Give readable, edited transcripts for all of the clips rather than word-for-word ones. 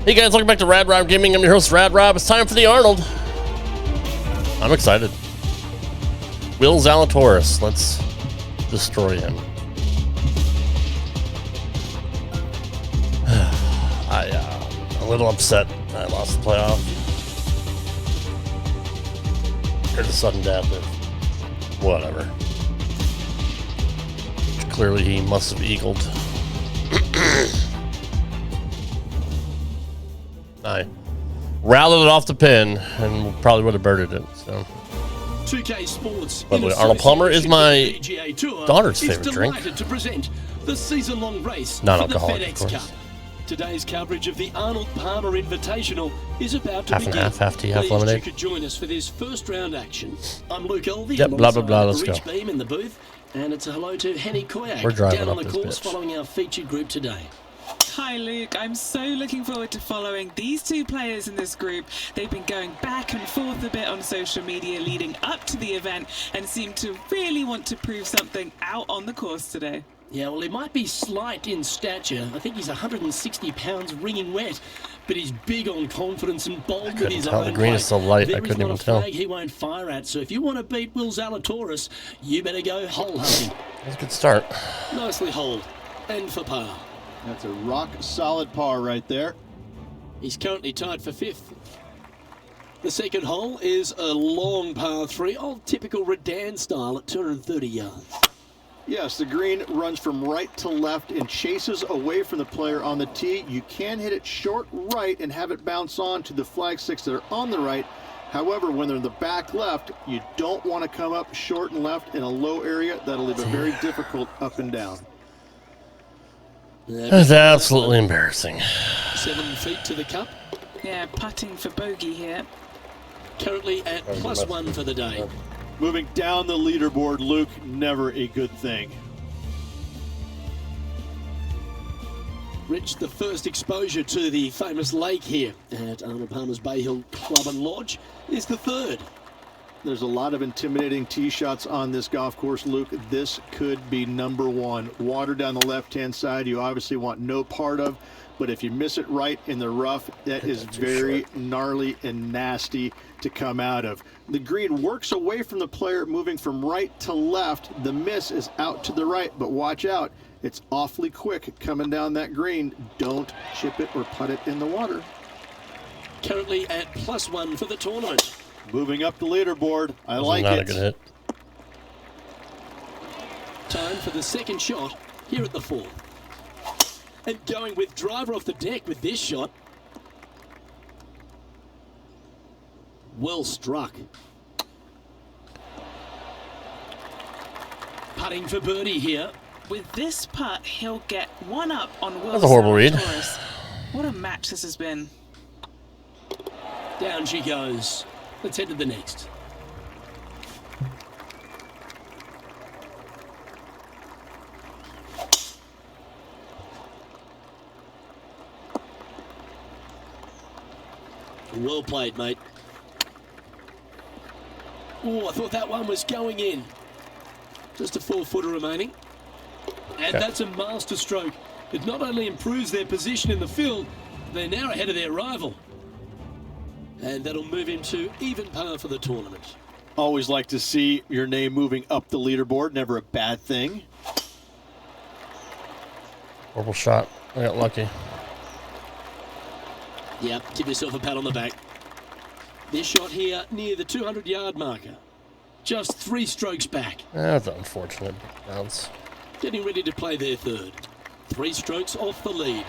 Hey guys, welcome back to Rad Rob Gaming. I'm your host, Rad Rob. It's time for the Arnold. I'm excited. Will Zalatoris. Let's destroy him. I'm a little upset I lost the playoff. Or the sudden death of whatever. Which clearly he must have eagled. I rallied it off the pin and probably would have birded it. So. 2K Sports. By the way, Arnold Palmer is my daughter's favorite drink. To present the season-long race non-alcoholic, for the FedEx Cup. Today's coverage of the Arnold Palmer Invitational is about to begin. Half tea, half lemonade. You could join us for this first round action. I'm Luke Elvey. Yep, blah blah blah. Let's go. Rich Beam in the booth, and it's a hello to Henny Koyak We're driving down on up the this course bitch. following our featured group today. Hi Luke, I'm so looking forward to following these two players in this group. They've been going back and forth a bit on social media leading up to the event and seem to really want to prove something out on the course today. Yeah, well, he might be slight in stature. I think he's 160 pounds ringing wet, but he's big on confidence and bold with his own the green is so light, I There couldn't is not even a tell. flag he won't fire at, so if you want to beat Will Zalatoris, you better go hole hunting. That's a good start. Nicely holed, and for par. That's a rock-solid par right there. He's currently tied for fifth. The second hole is a long par 3, old typical Redan style at 230 yards. Yes, the green runs from right to left and chases away from the player on the tee. You can hit it short right and have it bounce on to the flag sticks that are on the right. However, when they're in the back left, you don't want to come up short and left in a low area. That'll leave it very difficult up and down. That's absolutely embarrassing. 7 feet to the cup. Yeah, putting for bogey here. Currently at +1 for the day. Moving down the leaderboard, Luke, never a good thing. Rich, the first exposure to the famous lake here at Arnold Palmer's Bay Hill Club and Lodge is the third. There's a lot of intimidating tee shots on this golf course, Luke. This could be number one. Water down the left-hand side, you obviously want no part of, but if you miss it right in the rough, that is very gnarly and nasty to come out of. The green works away from the player, moving from right to left. The miss is out to the right, but watch out. It's awfully quick coming down that green. Don't chip it or putt it in the water. Currently at +1 for the tournament. Moving up the leaderboard. I like Not it. a good hit. Time for the second shot here at the 4th. And going with driver off the deck with this shot. Well struck. Putting for birdie here. With this putt, he'll get one up on Will That's a horrible read. Zalatoris. What a match this has been. Down she goes. Let's head to the next. Well played, mate. Oh, I thought that one was going in. Just a 4-footer remaining. And that's a master stroke. It not only improves their position in the field, they're now ahead of their rival. And that'll move into even par for the tournament. Always like to see your name moving up the leaderboard. Never a bad thing. Horrible shot. I got lucky. Yep, give yourself a pat on the back. This shot here near the 200-yard marker. Just 3 strokes back. That's unfortunate bounce. Getting ready to play their third. 3 strokes off the lead.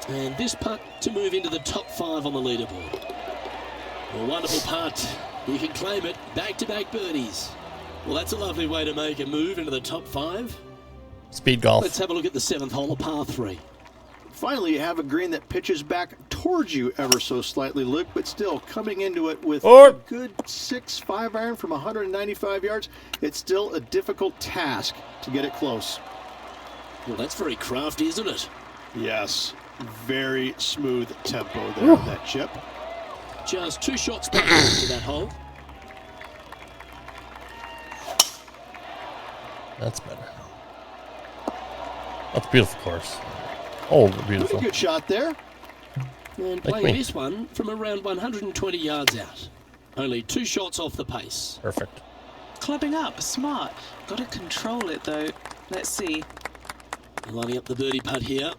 And this putt to move into the top 5 on the leaderboard. A wonderful putt. You can claim it. Back-to-back birdies. Well, that's a lovely way to make a move into the top 5. Speed golf. Let's have a look at the 7th hole, a par 3. Finally, you have a green that pitches back towards you ever so slightly, Luke, but still coming into it with a good 6-5 iron from 195 yards. It's still a difficult task to get it close. Well, that's very crafty, isn't it? Yes, very smooth tempo there on that chip. Just 2 shots back to that hole. That's better. That's a beautiful course. Oh, beautiful. Pretty good shot there. And Like playing me. this one from around 120 yards out. Only 2 shots off the pace. Perfect. Clubbing up, smart. Got to control it though. Let's see. Lining up the birdie putt here.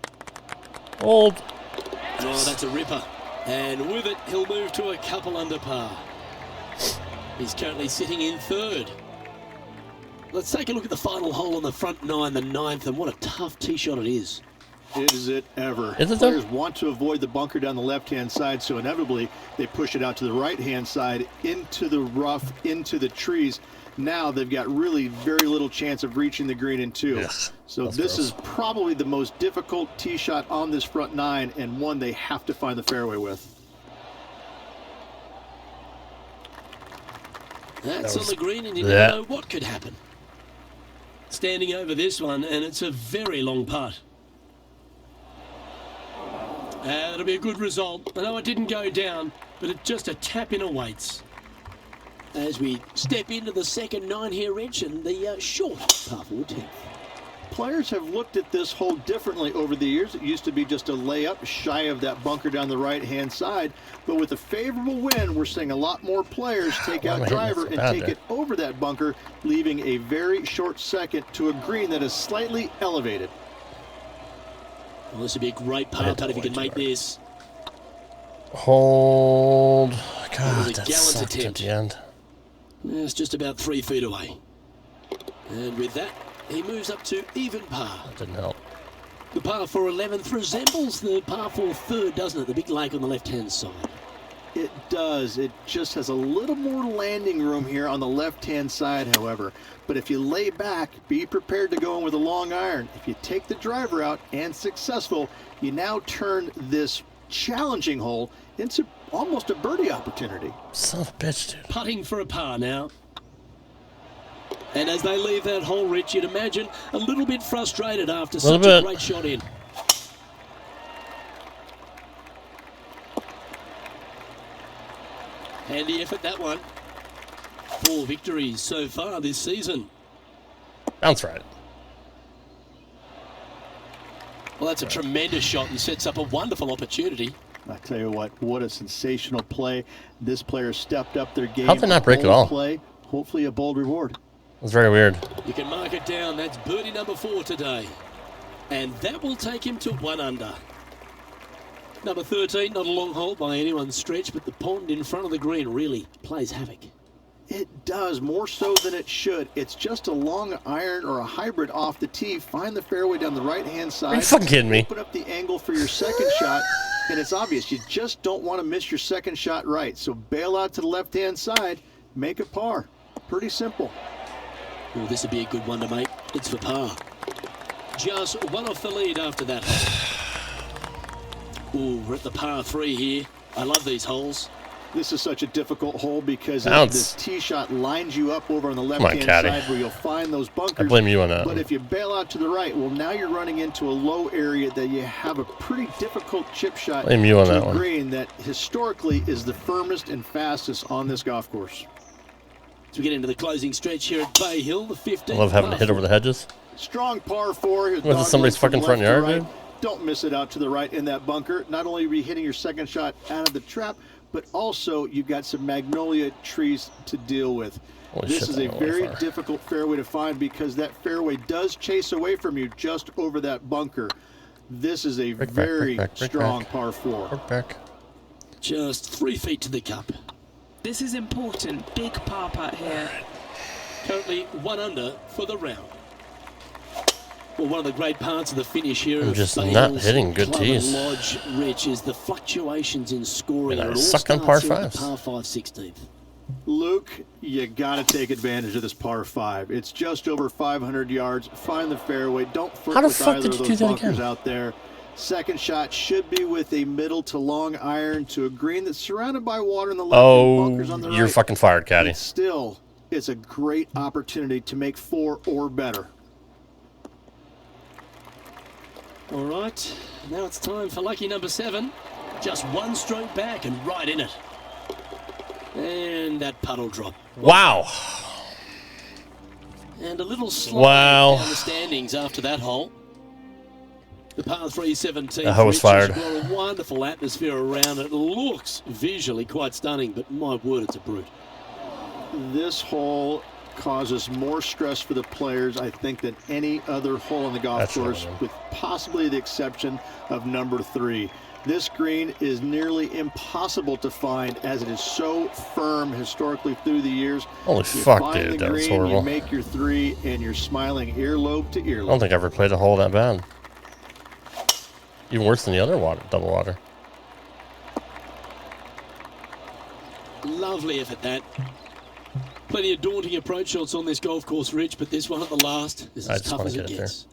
Hold. Oh, that's a ripper. And with it, he'll move to a couple under par. He's currently sitting in 3rd. Let's take a look at the final hole on the front 9, the 9th, and what a tough tee shot it is. Is it ever? Is it though? Players want to avoid the bunker down the left-hand side, so inevitably they push it out to the right-hand side, into the rough, into the trees. Now they've got really very little chance of reaching the green in 2. Ugh, So that's this gross. is probably the most difficult tee shot on this front 9, and one they have to find the fairway with. That's was- on the green, and you Yeah. never know what could happen. Standing over this one, and it's a very long putt. It'll be a good result. I know it didn't go down, but it's just a tap in awaits. As we step into the second 9 here, Rich, and the short par 4 10th. Players have looked at this hole differently over the years. It used to be just a layup shy of that bunker down the right-hand side. But with a favorable wind, we're seeing a lot more players take Why am out I hitting driver this so and bad take there? it over that bunker, leaving a very short second to a green that is slightly elevated. Well, this would be a great I par hit putt if you the can way make too hard. this. Hold. It God, was a that gallant sucked at attempt. the end. It's just about 3 feet away. And with that, he moves up to even par. That didn't help. The par 4 11th resembles the par 4 3rd, doesn't it? The big lake on the left-hand side. It does. It just has a little more landing room here on the left-hand side, however. But if you lay back, be prepared to go in with a long iron. If you take the driver out and successful, you now turn this challenging hole into almost a birdie opportunity. Son of a bitch, dude. Putting for a par now. And as they leave that hole, Rich, you'd imagine a little bit frustrated after Little such a bit. great shot in. Handy effort, that one. 4 victories so far this season. Bounce right. Well, that's a tremendous shot and sets up a wonderful opportunity. I tell you what a sensational play. This player stepped up their game. How'd they not break it Bold all? Play, hopefully a bold reward. It was very weird. You can mark it down. That's birdie number 4 today. And that will take him to 1 under. Number 13, not a long hole by anyone's stretch, but the pond in front of the green really plays havoc. It does, more so than it should. It's just a long iron or a hybrid off the tee. Find the fairway down the right-hand side. Are you fucking kidding me? Open up the angle for your second shot, and it's obvious. You just don't want to miss your second shot right. So bail out to the left-hand side, make a par. Pretty simple. Oh, this would be a good one to make. It's for par. Just 1 off the lead after that hole. Ooh, we're at the par 3 here. I love these holes. This is such a difficult hole because Bounce. this tee shot lines you up over on the on, left-hand caddy. side where you'll find those bunkers. I blame you on that. But if you bail out to the right, well, now you're running into a low area that you have a pretty difficult chip shot Blame you on to that a one. green that historically is the firmest and fastest on this golf course. As we get into the closing stretch here at Bay Hill, the 15th. I love having to hit over the hedges. Strong par 4. Here's Was it somebody's doglegs from fucking front left to yard, right. dude? Don't miss it out to the right in that bunker. Not only are you hitting your second shot out of the trap, but also you've got some magnolia trees to deal with. Holy This shit, is that a went way very far. difficult fairway to find because that fairway does chase away from you just over that bunker. This is a Break back, very break back, break strong back. par 4. Work back. Just 3 feet to the cup. This is important. Big par putt here. Currently 1 under for the round. Well, one of the great parts of the finish here I'm of just Bay not Hill's hitting good Club tees. and Lodge, Rich, is the fluctuations in scoring. And I It all suck on starts par here at the fives. Par 5 16th. Luke, you got to take advantage of this par 5. It's just over 500 yards. Find the fairway. Don't flirt How the with fuck either did of you those do that bunkers again? out there. Second shot should be with a middle to long iron to a green that's surrounded by water in the left and bunkers on the Oh, right. you're fucking fired, caddy. But still, it's a great opportunity to make 4 or better. All right, now it's time for lucky number 7. Just 1 stroke back and right in it. And that puddle drop. Wow. And a little slide Wow. down the standings after that hole. The par 3 17. The hose fired. Got a wonderful atmosphere around it. It looks visually quite stunning, but my word, it's a brute. This hole causes more stress for the players, I think, than any other hole on the golf course, with possibly the exception of number 3. This green is nearly impossible to find as it is so firm historically through the years. Holy fuck, dude, that was horrible. You make your 3 and you're smiling earlobe to earlobe. I don't think I ever played a hole that bad. Even worse than the other double water. Lovely effort, that. Plenty of daunting approach shots on this golf course, Rich, but this one at the last is as tough as it gets.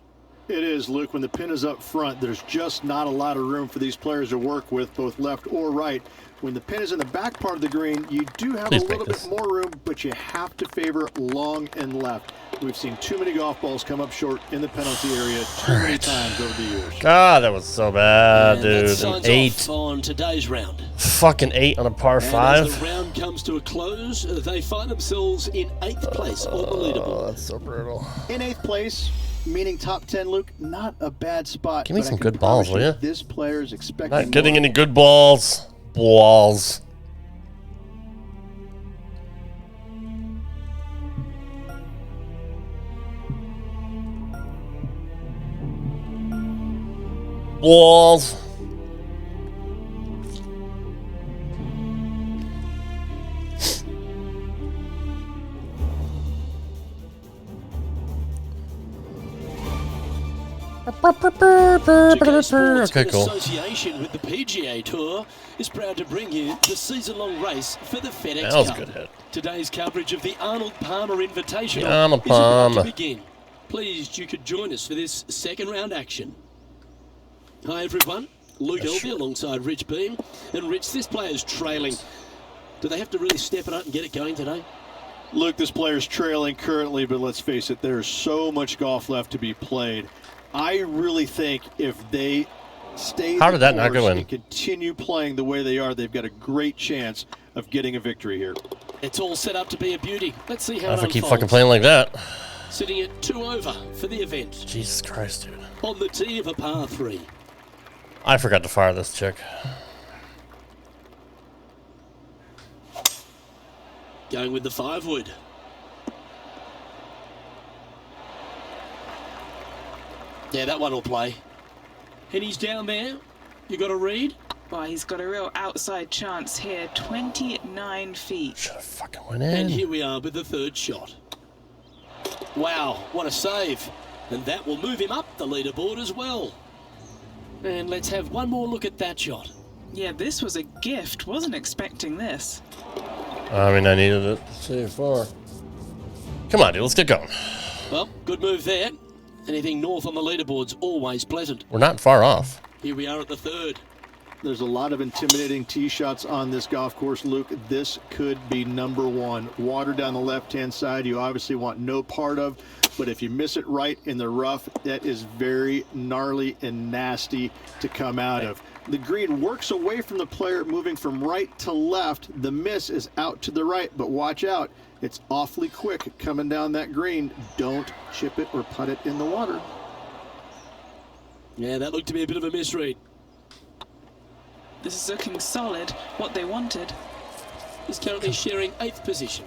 It is, Luke. When the pin is up front, there's just not a lot of room for these players to work with, both left or right. When the pin is in the back part of the green, you do have a little bit more room, but you have to favor long and left. We've seen too many golf balls come up short in the penalty area too many times over the years. God, that was so bad, dude. An 8 on today's round. Fucking 8 on a par 5. As the round comes to a close, they find themselves in 8th place on the leaderboard. That's so brutal. In 8th place, meaning top 10, Luke, not a bad spot. Give me some good balls, will you? This player is expecting not getting any good balls. Balls. Balls. Okay, cool. Association with the PGA Tour is proud to bring you the season-long race for the FedEx That was Cup. a good hit. Today's coverage of the Arnold Palmer Invitational Arnold is about Palmer. to begin. Pleased you could join us for this second round action. Hi everyone, Luke Elvey alongside Rich Beam. And Rich, this player's trailing. Do they have to really step it up and get it going today? Luke, this player's trailing currently, but let's face it, there's so much golf left to be played. I really think if they stay How did that not go in? and continue playing the way they are, they've got a great chance of getting a victory here. It's all set up to be a beauty. Let's see how I it have to keep unfolds. fucking playing like that. Sitting at 2 over for the event. Jesus Christ, dude. On the tee of a par 3. I forgot to fire this chick. Going with the 5-wood. Yeah, that one will play. And he's down there. You got a read? Well, he's got a real outside chance here. 29 feet. Should have fucking went And in. here we are with the 3rd shot. Wow, what a save. And that will move him up the leaderboard as well. And let's have one more look at that shot. Yeah, this was a gift. Wasn't expecting this. I mean, I needed it to see far. Come on, dude. Let's get going. Well, good move there. Anything north on the leaderboard's always pleasant. We're not far off. Here we are at the 3rd. There's a lot of intimidating tee shots on this golf course, Luke. This could be number 1. Water down the left-hand side, you obviously want no part of, but if you miss it right in the rough, that is very gnarly and nasty to come out of. The green works away from the player, moving from right to left. The miss is out to the right, but watch out. It's awfully quick coming down that green. Don't chip it or putt it in the water. Yeah, that looked to be a bit of a misread. This is looking solid. What they wanted. He's currently sharing 8th position.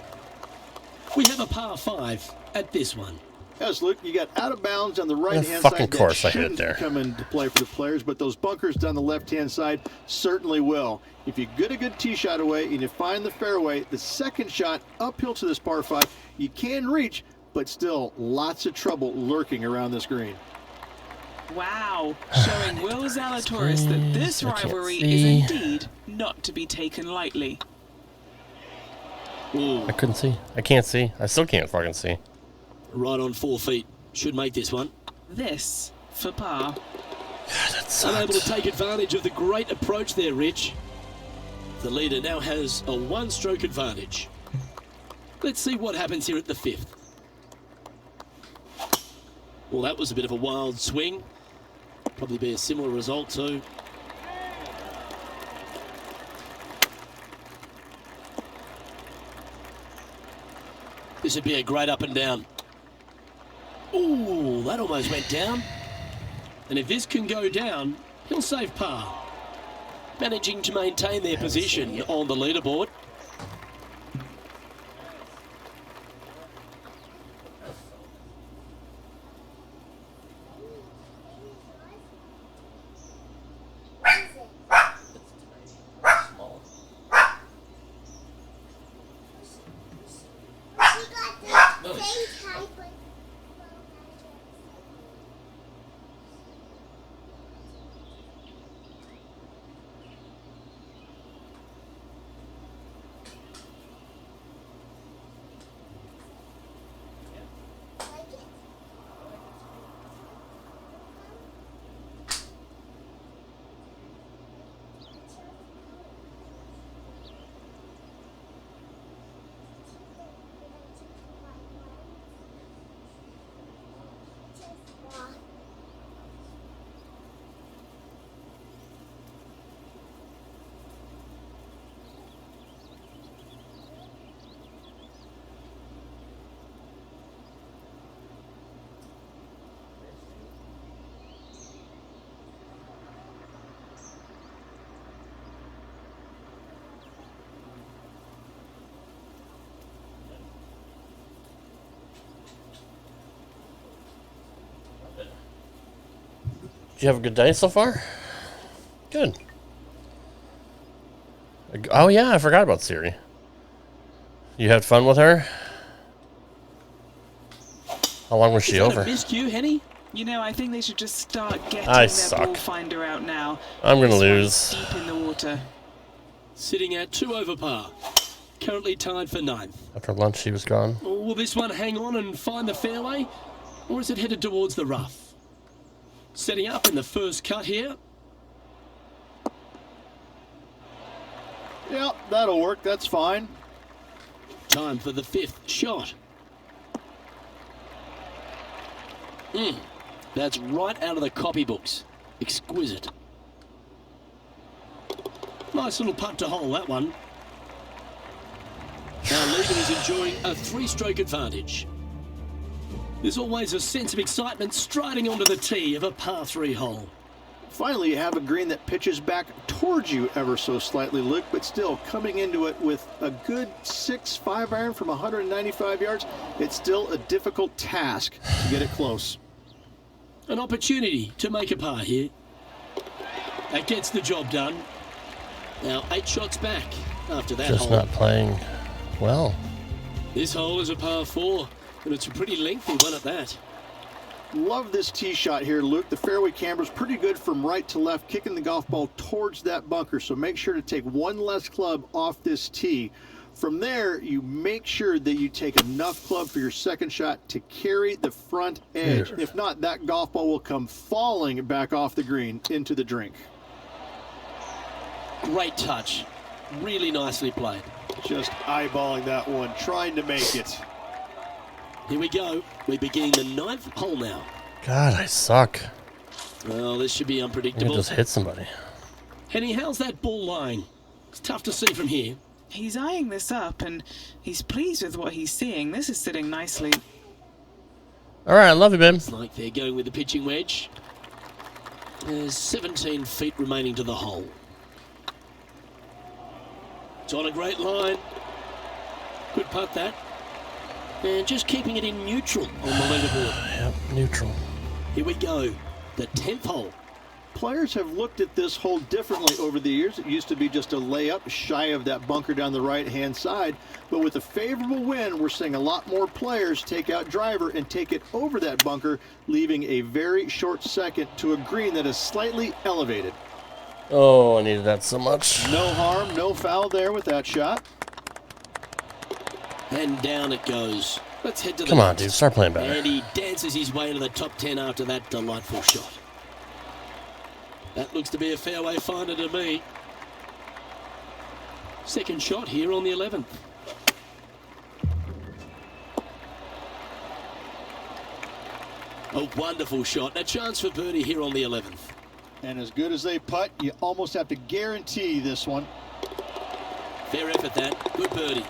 We have a par 5 at this one. Yes, Luke, you got out of bounds on the right-hand fucking side. course I hit shouldn't there. come into play for the players, but those bunkers down the left-hand side certainly will. If you get a good tee shot away and you find the fairway, the second shot uphill to this par 5, you can reach, but still lots of trouble lurking around this green. Wow, showing Will Zalatoris that this rivalry is indeed not to be taken lightly. Ooh, I couldn't see. I can't see. I still can't fucking see. right on 4 feet. Should make this one. This for par. That's Unable to take advantage of the great approach there, Rich. The leader now has a 1-stroke advantage. Let's see what happens here at the 5th. Well, that was a bit of a wild swing. Probably be a similar result too. This would be a great up and down. Ooh, that almost went down. And if this can go down, he'll save par. Managing to maintain their position on the leaderboard. Did you have a good day so far? Good. Oh yeah, I forgot about Siri. You had fun with her? How long was she over? Missed you, Henny? You know, I think they should just start getting I their suck. ball finder out now. I'm gonna This lose. one's deep in the water. Sitting at 2 over par. Currently tied for 9th. After lunch, she was gone. Will this one hang on and find the fairway? Or is it headed towards the rough? Setting up in the first cut here. Yep, that'll work. That's fine. Time for the 5th shot. That's right out of the copybooks. Exquisite. Nice little putt to hole, that one. Now Lieben is enjoying a 3-stroke advantage. There's always a sense of excitement striding onto the tee of a par 3 hole. Finally, you have a green that pitches back towards you ever so slightly, Luke, but still coming into it with a good 6-5 iron from 195 yards. It's still a difficult task to get it close. An opportunity to make a par here. That gets the job done. Now 8 shots back after that Just hole. not playing well. This hole is a par 4, and it's a pretty lengthy one at that. Love this tee shot here, Luke. The fairway camber's pretty good from right to left, kicking the golf ball towards that bunker. So make sure to take one less club off this tee. From there, you make sure that you take enough club for your second shot to carry the front edge. Here. If not, that golf ball will come falling back off the green into the drink. Great touch. Really nicely played. Just eyeballing that one, trying to make it. Here we go. We're beginning the 9th hole now. God, I suck. Well, this should be I unpredictable. just hit somebody. Henny, how's that ball lying? It's tough to see from here. He's eyeing this up and he's pleased with what he's seeing. This is sitting nicely. All right, I love you, babe. It's like they're going with the pitching wedge. There's 17 feet remaining to the hole. It's on a great line. Good putt, that. And just keeping it in neutral on the leaderboard. Yep, neutral. Here we go. The 10th hole. Players have looked at this hole differently over the years. It used to be just a layup shy of that bunker down the right-hand side. But with a favorable wind, we're seeing a lot more players take out driver and take it over that bunker, leaving a very short second to a green that is slightly elevated. Oh, I needed that so much. No harm, no foul there with that shot. And down it goes. Let's head to the Come on, next. dude, start playing better. And he dances his way to the top 10 after that delightful shot. That looks to be a fairway finder to me. Second shot here on the 11th. A wonderful shot. A chance for birdie here on the 11th. And as good as they putt, you almost have to guarantee this one. Fair effort, that. Good birdie.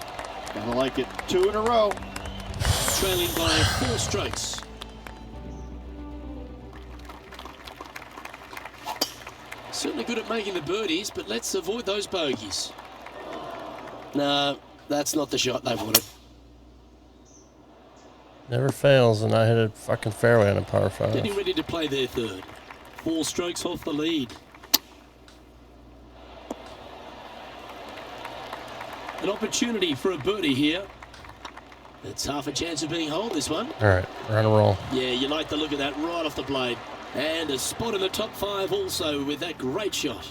Gotta like it. 2 in a row. Trailing by 4 strokes. Certainly good at making the birdies, but let's avoid those bogeys. No, that's not the shot they wanted. Never fails, and I hit a fucking fairway on a par 5. Getting ready to play their third. 4 strokes off the lead. An opportunity for a birdie here. It's half a chance of being holed, this one. All right, we're on a roll. Yeah, you like the look of that right off the blade. And a spot in the top 5 also with that great shot.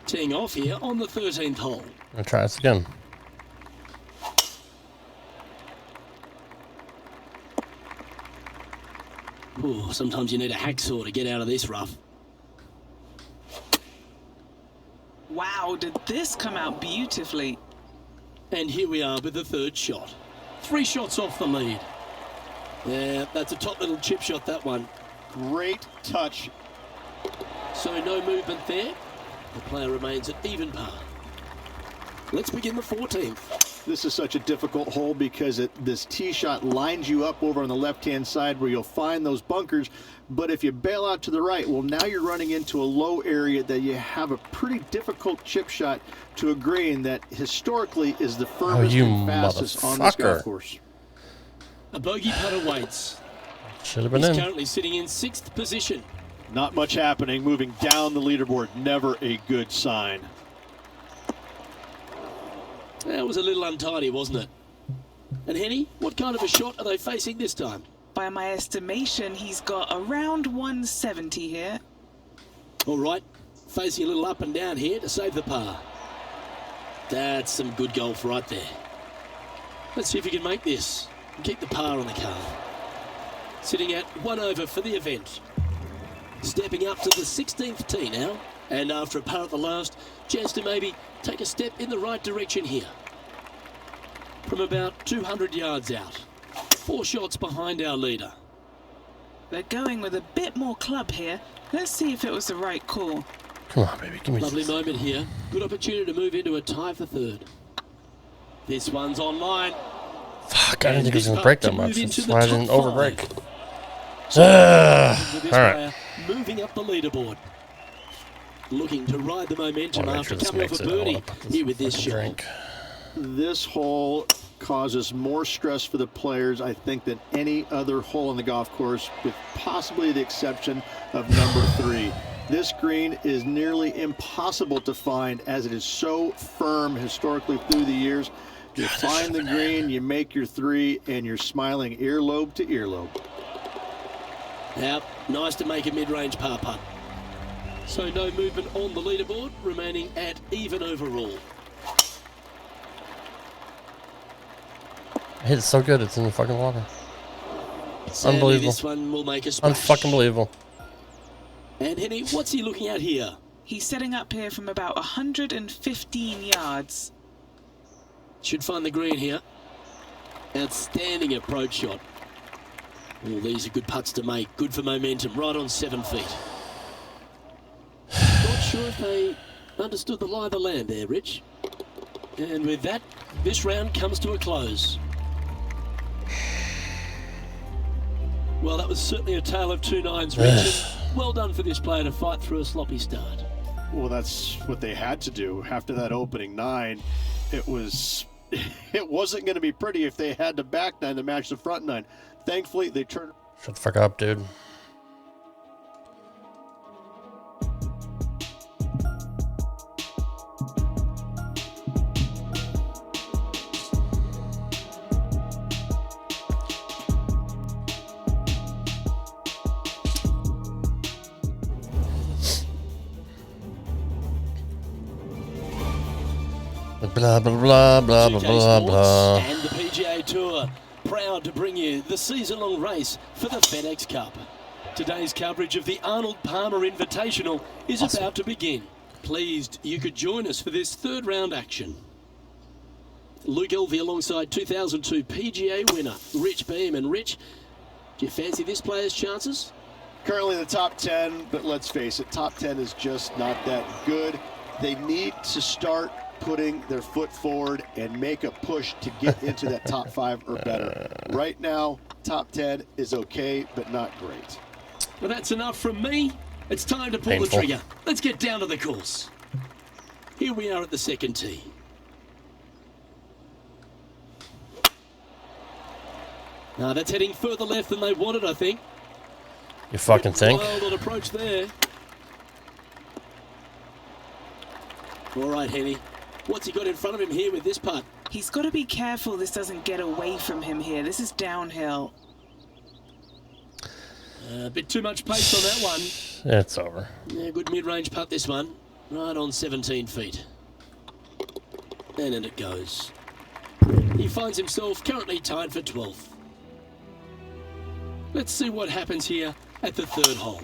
Teeing off here on the 13th hole. I'll try this again. Ooh, sometimes you need a hacksaw to get out of this rough. Wow, did this come out beautifully? And here we are with the third shot. 3 shots off the lead. Yeah, that's a top little chip shot, that one. Great touch. So no movement there. The player remains at even par. Let's begin the 14th. This is such a difficult hole because this tee shot lines you up over on the left-hand side where you'll find those bunkers. But if you bail out to the right, well, now you're running into a low area that you have a pretty difficult chip shot to a green that historically is the firmest and fastest on this golf course. A bogey putt awaits. Should have been He's in. currently sitting in 6th position. Not much happening. Moving down the leaderboard, never a good sign. That was a little untidy, wasn't it? And Henny, what kind of a shot are they facing this time? By my estimation, he's got around 170 here. All right, facing a little up and down here to save the par. That's some good golf right there. Let's see if he can make this and keep the par on the card. Sitting at 1 over for the event. Stepping up to the 16th tee now. And after a par at the last, chance to maybe take a step in the right direction here. From about 200 yards out. 4 shots behind our leader. They're going with a bit more club here. Let's see if it was the right call. Come on, baby. Give me Lovely this. moment here. Good opportunity to move into a tie for third. This one's online. Fuck, I didn't And think it was this going to putt break to that much. move into That's the why I top didn't 5. overbreak. With this All right. player moving up the leaderboard. Looking to ride the momentum Wanna make after sure this coming off makes a it. I wanna birdie put here with this fucking shot. drink. This hole causes more stress for the players, I think, than any other hole on the golf course, with possibly the exception of number 3. This green is nearly impossible to find as it is so firm historically through the years. You find the green, you make your 3, and you're smiling earlobe to earlobe. Now, nice to make a mid-range par putt. So no movement on the leaderboard, remaining at even overall. I hit it so good, it's in the fucking water. Sadly, Unbelievable. this one will make a splash. Unfucking believable. And Henny, what's he looking at here? He's setting up here from about 115 yards. Should find the green here. Outstanding approach shot. All these are good putts to make. Good for momentum. Right on 7 feet. Not sure if they understood the lie of the land there, Rich. And with that, this round comes to a close. Well, that was certainly a tale of 2 nines, Rich. And well done for this player to fight through a sloppy start. Well, that's what they had to do after that opening 9. It wasn't going to be pretty if they had to back 9 to match the front 9. Thankfully, they turned. Shut the fuck up, dude. Blah, blah, blah, blah, blah, 2K blah, Sports blah. and the PGA Tour, proud to bring you the season-long race for the FedEx Cup. Today's coverage of the Arnold Palmer Invitational is about to begin. Pleased you could join us for this third round action. Luke Elvey alongside 2002 PGA winner Rich Beam. And Rich, do you fancy this player's chances? Currently in the top 10, but let's face it, top 10 is just not that good. They need to start putting their foot forward and make a push to get into that top 5 or better. Right now, top 10 is okay, but not great. Well, that's enough from me. It's time to pull Painful. the trigger. Let's get down to the course. Here we are at the second tee. Now that's heading further left than they wanted, I think. You fucking think? Wild on approach there. All right, Henny. What's he got in front of him here with this putt? He's got to be careful this doesn't get away from him here. This is downhill. A bit too much pace on that one. It's over. Yeah, good mid-range putt this one. Right on 17 feet. And in it goes. He finds himself currently tied for 12th. Let's see what happens here at the third hole.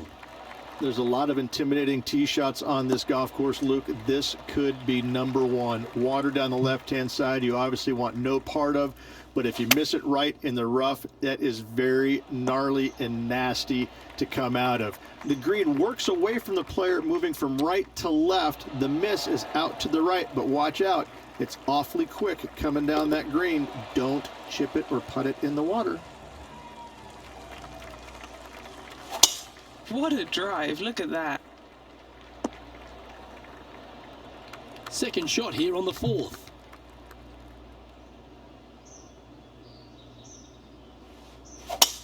There's a lot of intimidating tee shots on this golf course, Luke. This could be number one. Water down the left-hand side, you obviously want no part of, but if you miss it right in the rough, that is very gnarly and nasty to come out of. The green works away from the player, moving from right to left. The miss is out to the right, but watch out. It's awfully quick coming down that green. Don't chip it or putt it in the water. What a drive. Look at that. Second shot here on the fourth.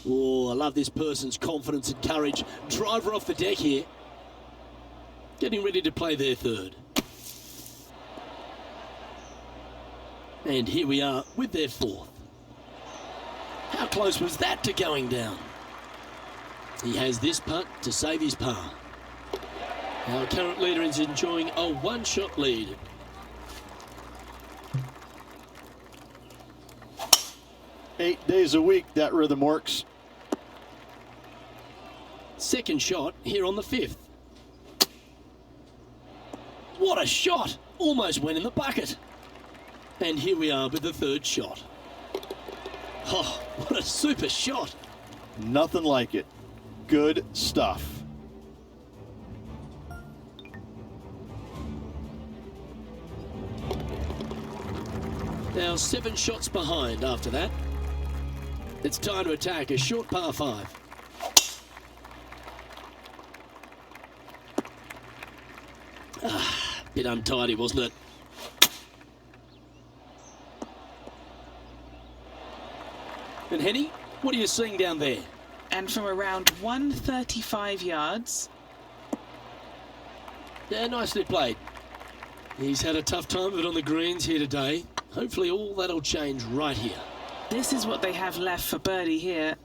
Oh, I love this person's confidence and courage. Driver off the deck here. Getting ready to play their third. And here we are with their fourth. How close was that to going down? He has this putt to save his par. Our current leader is enjoying a one-shot lead. Eight days a week, that rhythm works. Second shot here on the fifth. What a shot! Almost went in the bucket. And here we are with the third shot. Oh, what a super shot. Nothing like it. Good stuff. Now 7 shots behind after that. It's time to attack a short par 5. Bit untidy, wasn't it? And Henny, what are you seeing down there? And from around 135 yards. Yeah, nicely played. He's had a tough time of it on the greens here today. Hopefully all that'll change right here. This is what they have left for birdie here.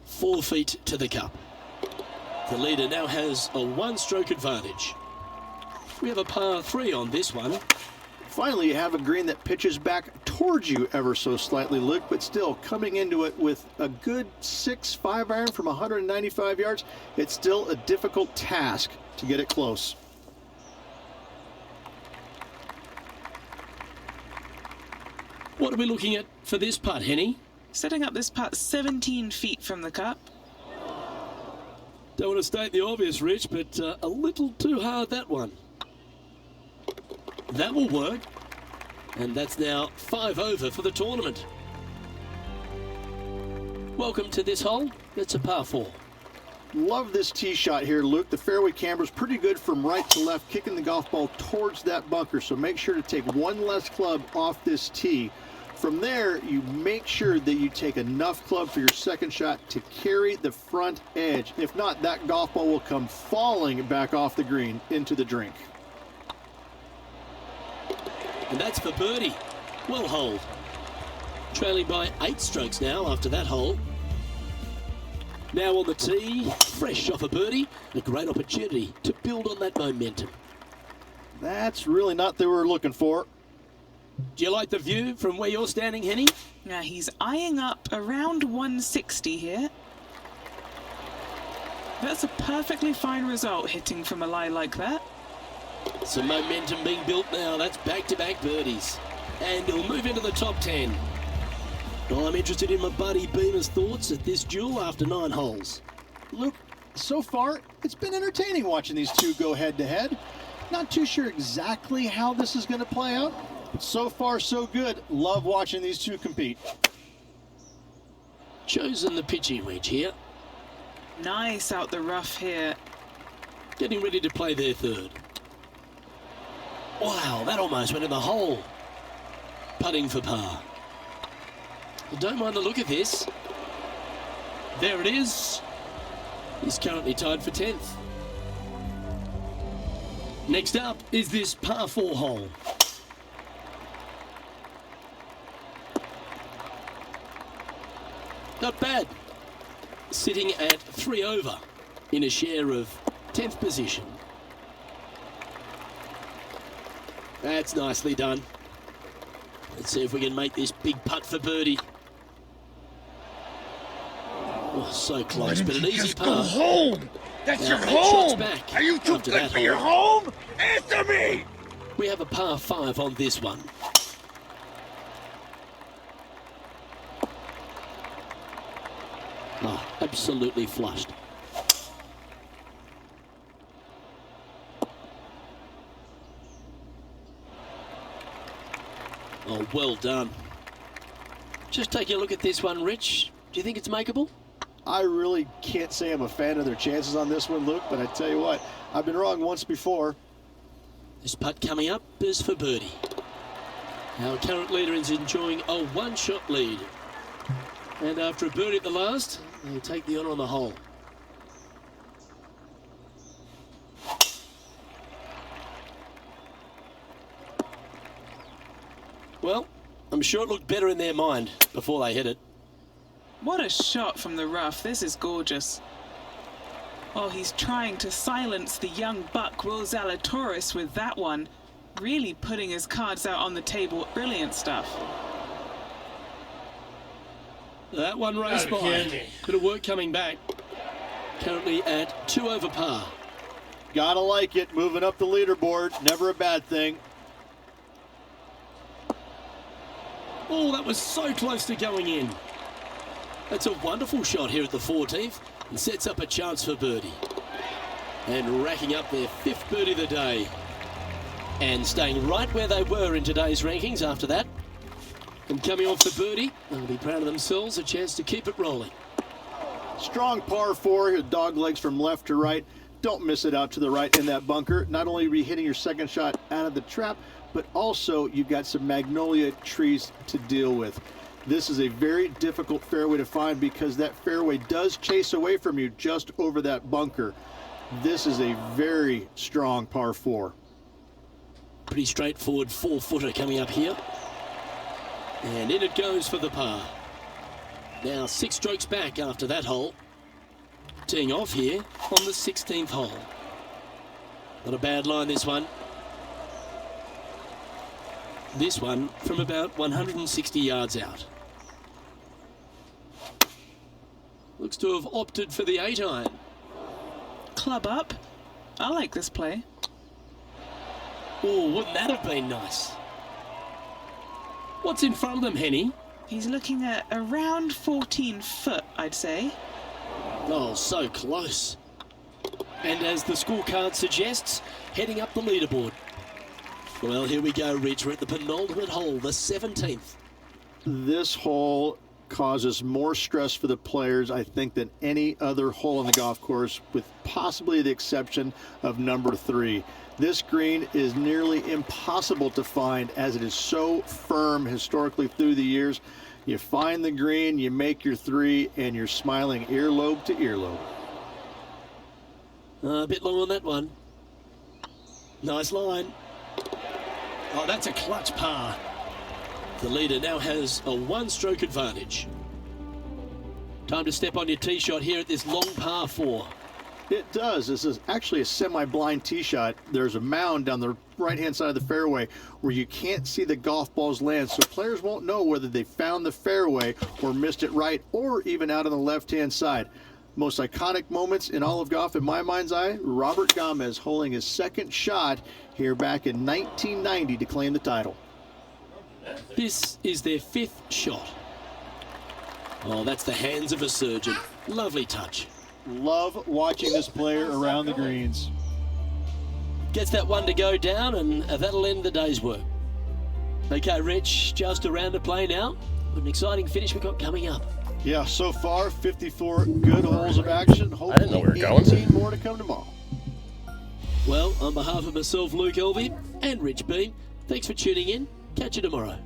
4 feet to the cup. The leader now has a 1-stroke advantage. We have a par 3 on this one. Finally, you have a green that pitches back towards you ever so slightly, Luke, but still coming into it with a good 6-5 iron from 195 yards. It's still a difficult task to get it close. What are we looking at for this putt, Henny? Setting up this putt 17 feet from the cup. Don't want to state the obvious, Rich, but a little too hard, that one. That will work. And that's now 5 over for the tournament. Welcome to this hole. It's a par 4. Love this tee shot here, Luke. The fairway camber is pretty good from right to left, kicking the golf ball towards that bunker. So make sure to take one less club off this tee. From there, you make sure that you take enough club for your second shot to carry the front edge. If not, that golf ball will come falling back off the green into the drink. And that's for birdie. Well holed. Trailing by 8 strokes now after that hole. Now on the tee, fresh off a birdie, a great opportunity to build on that momentum. That's really not what they were looking for. Do you like the view from where you're standing, Henny? Now he's eyeing up around 160 here. That's a perfectly fine result, hitting from a lie like that. Some momentum being built now. That's back-to-back birdies. And he'll move into the top 10. Well, I'm interested in my buddy Beamer's thoughts at this duel after 9 holes. Luke, so far, it's been entertaining watching these two go head-to-head. Not too sure exactly how this is going to play out, but so far, so good. Love watching these two compete. Chosen the pitching wedge here. Nice out the rough here. getting ready to play their third. Wow, that almost went in the hole. Putting for par. Well, don't mind the look of this. There it is. He's currently tied for 10th. Next up is this par 4 hole. Not bad. Sitting at 3 over in a share of 10th position. That's nicely done. Let's see if we can make this big putt for birdie. Oh, so close, but an easy par. Go home! That's Now, your 8 shots home! back Are you too after good that for your hole. home? Answer me! We have a par 5 on this one. Oh, absolutely flushed. Oh, well done. Just take a look at this one, Rich. Do you think it's makeable? I really can't say I'm a fan of their chances on this one, Luke, but I tell you what, I've been wrong once before. This putt coming up is for birdie. Our current leader is enjoying a one-shot lead. And after a birdie at the last, they'll take the honour on the hole. Well, I'm sure it looked better in their mind before they hit it. What a shot from the rough. This is gorgeous. Oh, he's trying to silence the young buck Will Zalatoris with that one. Really putting his cards out on the table. Brilliant stuff. That one raced by. Bit of work coming back. Currently at 2 over par. Gotta like it, moving up the leaderboard, never a bad thing. Oh, that was so close to going in. That's a wonderful shot here at the 14th and sets up a chance for birdie. And racking up their 5th birdie of the day. And staying right where they were in today's rankings after that. And coming off the birdie, they'll be proud of themselves, a chance to keep it rolling. Strong par 4, dog legs from left to right. Don't miss it out to the right in that bunker. Not only are you hitting your second shot out of the trap, but also you've got some magnolia trees to deal with. This is a very difficult fairway to find because that fairway does chase away from you just over that bunker. This is a very strong par 4. Pretty straightforward 4-footer coming up here. And in it goes for the par. Now 6 strokes back after that hole. Teeing off here on the 16th hole. Not a bad line, this one. This one from about 160 yards out. Looks to have opted for the 8-iron. Club up. I like this play. Oh, wouldn't that have been nice? What's in front of them, Henny? He's looking at around 14 foot, I'd say. Oh, so close. And as the scorecard suggests, heading up the leaderboard. Well, here we go, Rich. We're at the penultimate hole, the 17th. This hole causes more stress for the players, I think, than any other hole on the golf course, with possibly the exception of number 3. This green is nearly impossible to find as it is so firm historically through the years. You find the green, you make your 3, and you're smiling earlobe to earlobe. A bit long on that one. Nice line. Oh, that's a clutch par. The leader now has a 1-stroke advantage. Time to step on your tee shot here at this long par 4. It does. This is actually a semi-blind tee shot. There's a mound down the right-hand side of the fairway where you can't see the golf balls land, so players won't know whether they found the fairway or missed it right or even out on the left-hand side. Most iconic moments in all of golf in my mind's eye, Robert Gomez holding his second shot here back in 1990 to claim the title. This is their 5th shot. Oh, that's the hands of a surgeon. Lovely touch. Love watching this player around the greens. Gets that one to go down, and that'll end the day's work. Okay, Rich, just a round to play now. What an exciting finish we've got coming up. Yeah, so far, 54 good holes of action. I didn't know we were Hopefully going. 18 more to come tomorrow. Well, on behalf of myself, Luke Elvey, and Rich Bean, thanks for tuning in. Catch you tomorrow.